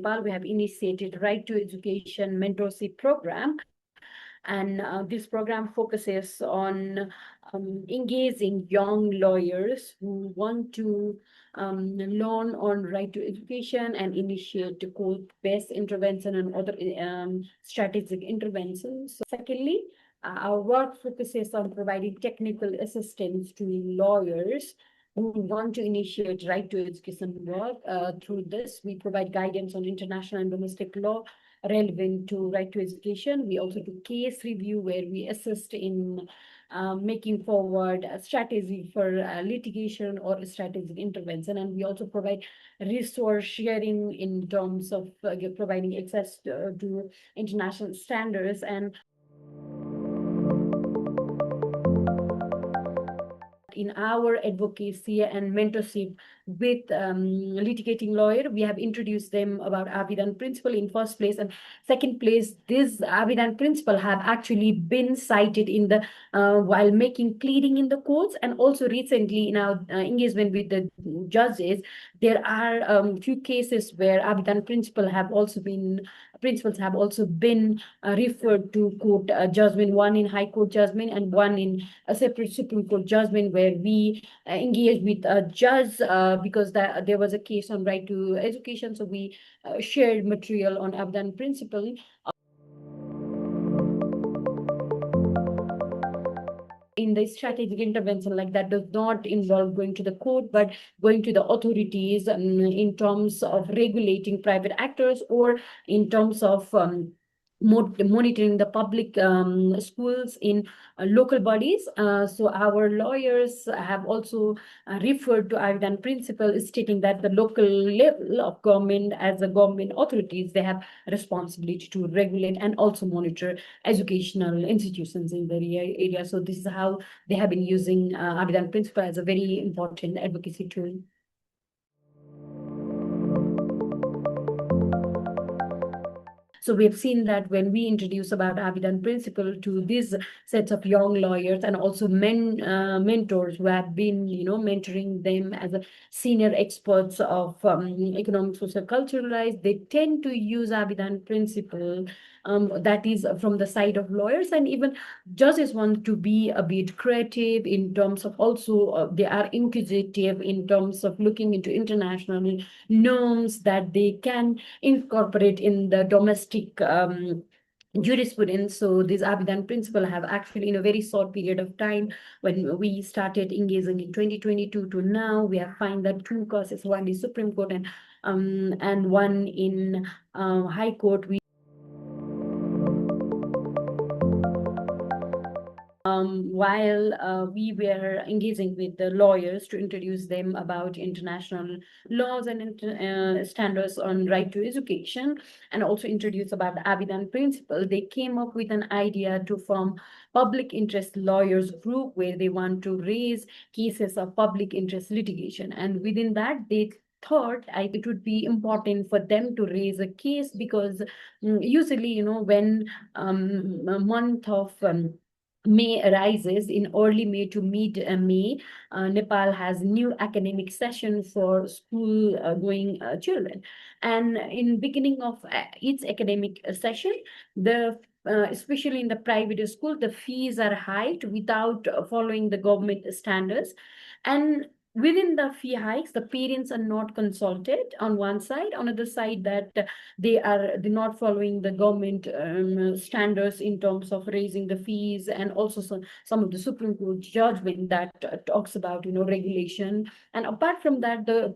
Nepal, we have initiated Right to Education Mentorship Program. And this program focuses on engaging young lawyers who want to learn on right to education and initiate court-based intervention and other strategic interventions. So secondly, our work focuses on providing technical assistance to lawyers who want to initiate right to education work. Through this, we provide guidance on international and domestic law relevant to right to education. We also do case review where we assist in making forward a strategy for litigation or a strategic intervention. And we also provide resource sharing in terms of providing access to international standards and in our advocacy and mentorship with litigating lawyer, we have introduced them about Abidjan Principle in first place, and second place, this Abidjan Principle have actually been cited in the while making pleading in the courts, and also recently in our engagement with the judges, there are few cases where Abidjan Principles have also been referred to court judgment, one in High Court judgment and one in a separate Supreme Court judgment, where we engaged with a judge because there was a case on right to education. So we shared material on Abidjan Principle. In the strategic intervention, like that does not involve going to the court, but going to the authorities in terms of regulating private actors or in terms of monitoring the public schools in local bodies. So our lawyers have also referred to Abidjan Principle, stating that the local level of government, as the government authorities, they have responsibility to regulate and also monitor educational institutions in the area. So this is how they have been using Abidjan Principle as a very important advocacy tool. So we have seen that when we introduce about Abidjan Principle to these sets of young lawyers and also mentors who have been, mentoring them as a senior experts of economic, social, cultural rights, they tend to use Abidjan Principle. That is from the side of lawyers, and even judges want to be a bit creative in terms of also they are inquisitive in terms of looking into international norms that they can incorporate in the domestic jurisprudence. So this Abidjan Principle have actually, in a very short period of time, when we started engaging in 2022 to now, we have found that two cases, one is Supreme Court and one in High Court. While we were engaging with the lawyers to introduce them about international laws and standards on right to education, and also introduce about the Abidjan Principle, they came up with an idea to form public interest lawyers group where they want to raise cases of public interest litigation. And within that, they thought it would be important for them to raise a case because usually, when a month of May arises in early May to mid-May, Nepal has new academic session for school going children. And in beginning of each academic session, especially in the private school, the fees are hiked without following the government standards. And within the fee hikes, the parents are not consulted on one side. On the other side, that they're not following the government standards in terms of raising the fees, and also some of the Supreme Court judgment that talks about regulation. And apart from that, the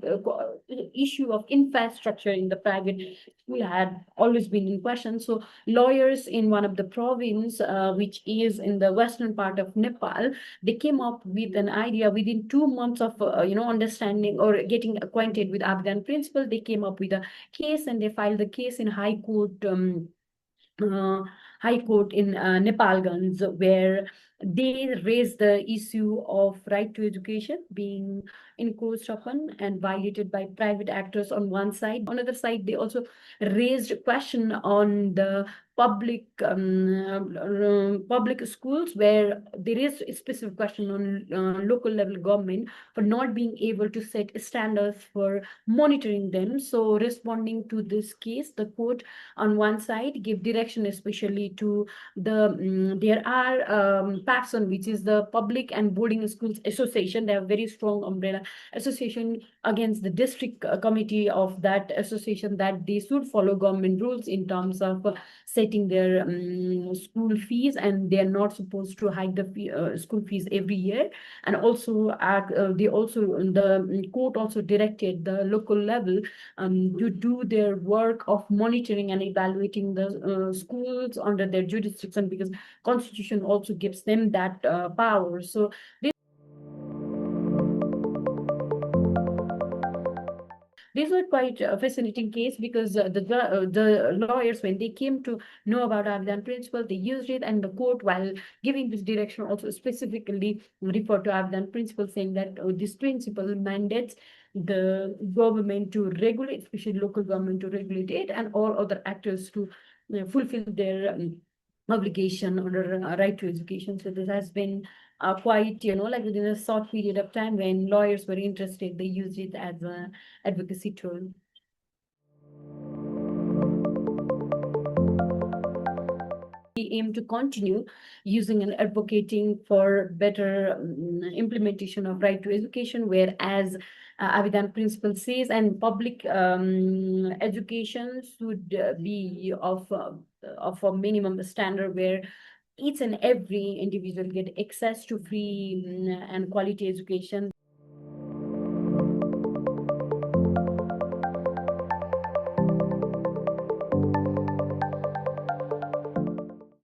issue of infrastructure in the private school had always been in question. So lawyers in one of the province, which is in the western part of Nepal, they came up with an idea within 2 months of understanding or getting acquainted with Abidjan Principle. They came up with a case and they filed the case in High Court High Court in Nepalganj, where they raised the issue of right to education being encroached upon and violated by private actors on one side. On the other side, they also raised a question on the public schools, where there is a specific question on local level government for not being able to set standards for monitoring them. So responding to this case, the court on one side give direction especially to there are PAPSON, which is the Public and Boarding Schools Association. They have very strong umbrella association against the district committee of that association, that they should follow government rules in terms of setting their school fees, and they are not supposed to hike the school fees every year. And also the court also directed the local level to do their work of monitoring and evaluating the schools under their jurisdiction, because constitution also gives them that power. So these were quite a fascinating case, because the lawyers, when they came to know about Abidjan principle, they used it, and the court, while giving this direction, also specifically referred to Abidjan principle, saying that this principle mandates the government to regulate, especially local government to regulate it, and all other actors to fulfill their obligation under right to education. So this has been quite, like within a short period of time when lawyers were interested, they used it as a advocacy tool. We aim to continue using and advocating for better implementation of right to education, whereas Abidjan Principle says, and public education should be of a minimum standard, where each and every individual get access to free and quality education.